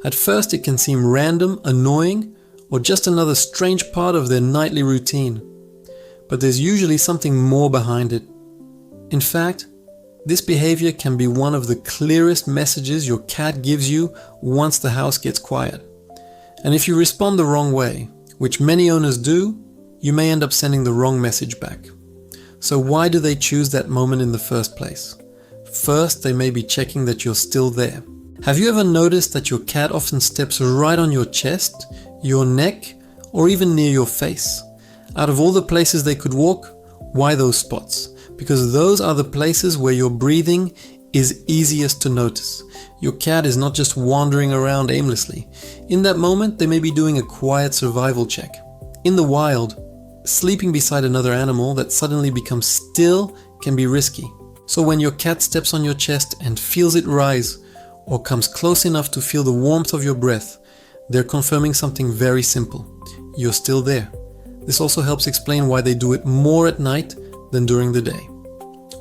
At first it can seem random, annoying, or just another strange part of their nightly routine. But there's usually something more behind it. In fact, this behavior can be one of the clearest messages your cat gives you once the house gets quiet. And if you respond the wrong way, which many owners do, you may end up sending the wrong message back. So why do they choose that moment in the first place? First, they may be checking that you're still there. Have you ever noticed that your cat often steps right on your chest, your neck, or even near your face? Out of all the places they could walk, why those spots? Because those are the places where your breathing is easiest to notice. Your cat is not just wandering around aimlessly. In that moment, they may be doing a quiet survival check. In the wild, sleeping beside another animal that suddenly becomes still can be risky. So when your cat steps on your chest and feels it rise, or comes close enough to feel the warmth of your breath, they're confirming something very simple. You're still there. This also helps explain why they do it more at night than during the day.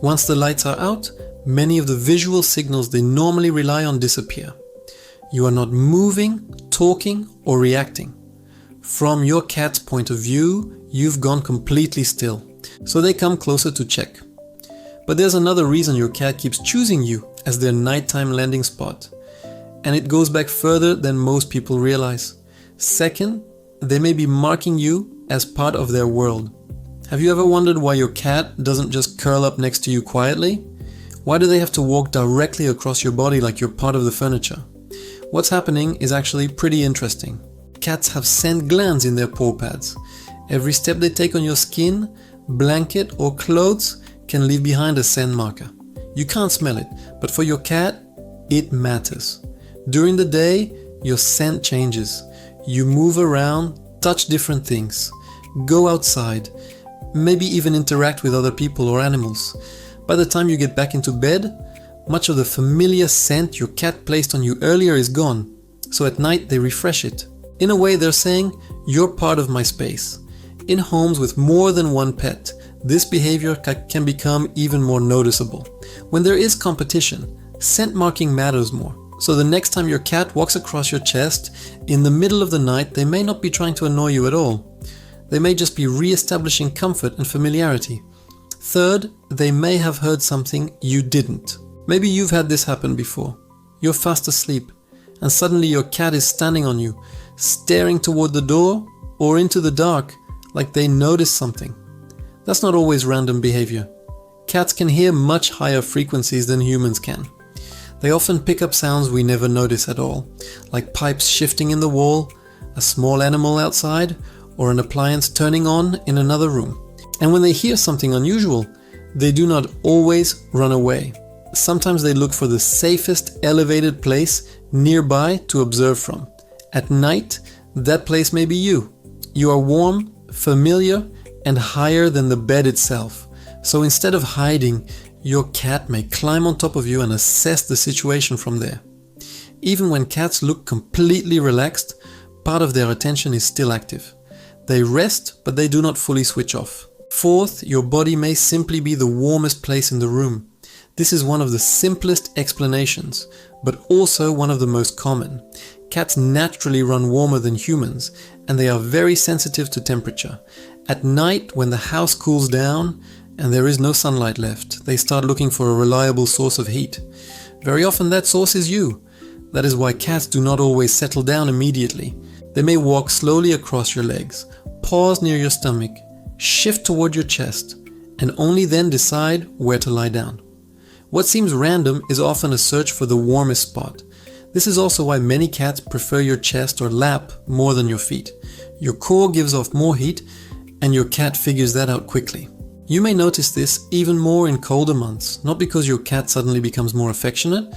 Once the lights are out, many of the visual signals they normally rely on disappear. You are not moving, talking, or reacting. From your cat's point of view, you've gone completely still, so they come closer to check. But there's another reason your cat keeps choosing you as their nighttime landing spot, and it goes back further than most people realize. Second, they may be marking you as part of their world. Have you ever wondered why your cat doesn't just curl up next to you quietly? Why do they have to walk directly across your body like you're part of the furniture? What's happening is actually pretty interesting. Cats have scent glands in their paw pads. Every step they take on your skin, blanket, or clothes can leave behind a scent marker. You can't smell it, but for your cat, it matters. During the day, your scent changes. You move around, touch different things, go outside, maybe even interact with other people or animals. By the time you get back into bed, much of the familiar scent your cat placed on you earlier is gone, so at night they refresh it. In a way, they're saying, you're part of my space. In homes with more than one pet, this behavior can become even more noticeable. When there is competition, scent marking matters more. So the next time your cat walks across your chest in the middle of the night, they may not be trying to annoy you at all. They may just be re-establishing comfort and familiarity. Third, they may have heard something you didn't. Maybe you've had this happen before. You're fast asleep, and suddenly your cat is standing on you, staring toward the door or into the dark, like they noticed something. That's not always random behavior. Cats can hear much higher frequencies than humans can. They often pick up sounds we never notice at all, like pipes shifting in the wall, a small animal outside, or an appliance turning on in another room. And when they hear something unusual, they do not always run away. Sometimes they look for the safest elevated place nearby to observe from. At night, that place may be you. You are warm, familiar, and higher than the bed itself. So instead of hiding, your cat may climb on top of you and assess the situation from there. Even when cats look completely relaxed, part of their attention is still active. They rest, but they do not fully switch off. Fourth, your body may simply be the warmest place in the room. This is one of the simplest explanations, but also one of the most common. Cats naturally run warmer than humans, and they are very sensitive to temperature. At night, when the house cools down and there is no sunlight left, they start looking for a reliable source of heat. Very often that source is you. That is why cats do not always settle down immediately. They may walk slowly across your legs, pause near your stomach, shift toward your chest, and only then decide where to lie down. What seems random is often a search for the warmest spot. This is also why many cats prefer your chest or lap more than your feet. Your core gives off more heat, and your cat figures that out quickly. You may notice this even more in colder months, not because your cat suddenly becomes more affectionate,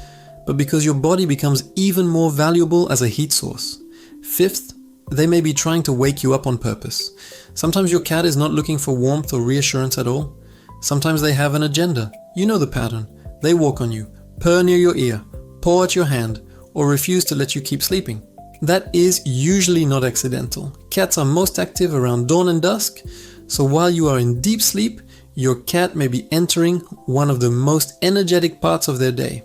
but because your body becomes even more valuable as a heat source. Fifth, they may be trying to wake you up on purpose. Sometimes your cat is not looking for warmth or reassurance at all. Sometimes they have an agenda. You know the pattern. They walk on you, purr near your ear, paw at your hand, or refuse to let you keep sleeping. That is usually not accidental. Cats are most active around dawn and dusk, so while you are in deep sleep, your cat may be entering one of the most energetic parts of their day.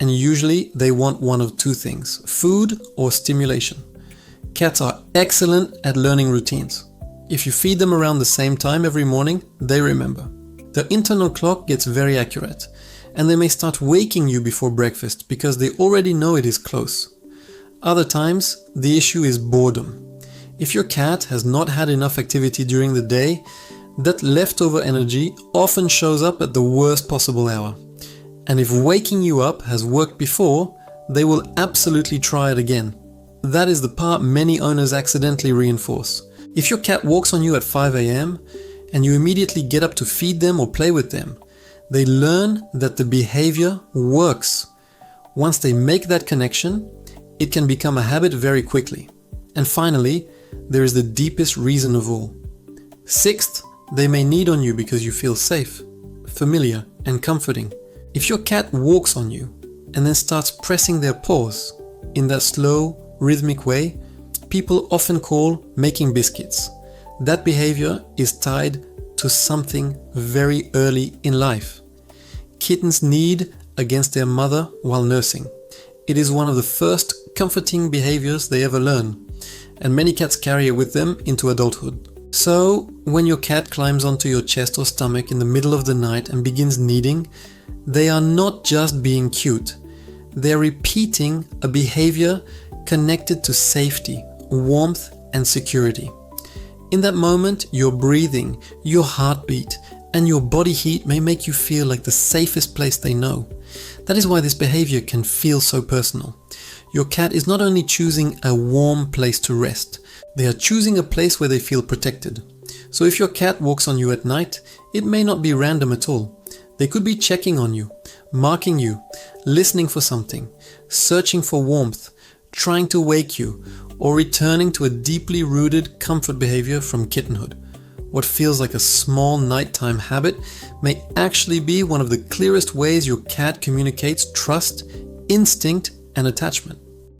and usually they want one of two things: food or stimulation. Cats are excellent at learning routines. If you feed them around the same time every morning, they remember. Their internal clock gets very accurate, and they may start waking you before breakfast because they already know it is close. Other times, the issue is boredom. If your cat has not had enough activity during the day, that leftover energy often shows up at the worst possible hour. And if waking you up has worked before, they will absolutely try it again. That is the part many owners accidentally reinforce. If your cat walks on you at 5 a.m. and you immediately get up to feed them or play with them, they learn that the behavior works. Once they make that connection, it can become a habit very quickly. And finally, there is the deepest reason of all. Sixth, they may knead on you because you feel safe, familiar, and comforting. If your cat walks on you and then starts pressing their paws in that slow, rhythmic way, people often call making biscuits. That behavior is tied to something very early in life. Kittens knead against their mother while nursing. It is one of the first comforting behaviors they ever learn, and many cats carry it with them into adulthood. So, when your cat climbs onto your chest or stomach in the middle of the night and begins kneading, they are not just being cute. They are repeating a behavior connected to safety, warmth, and security. In that moment, your breathing, your heartbeat, and your body heat may make you feel like the safest place they know. That is why this behavior can feel so personal. Your cat is not only choosing a warm place to rest, they are choosing a place where they feel protected. So if your cat walks on you at night, it may not be random at all. They could be checking on you, marking you, listening for something, searching for warmth, trying to wake you, or returning to a deeply rooted comfort behavior from kittenhood. What feels like a small nighttime habit may actually be one of the clearest ways your cat communicates trust, instinct, and attachment.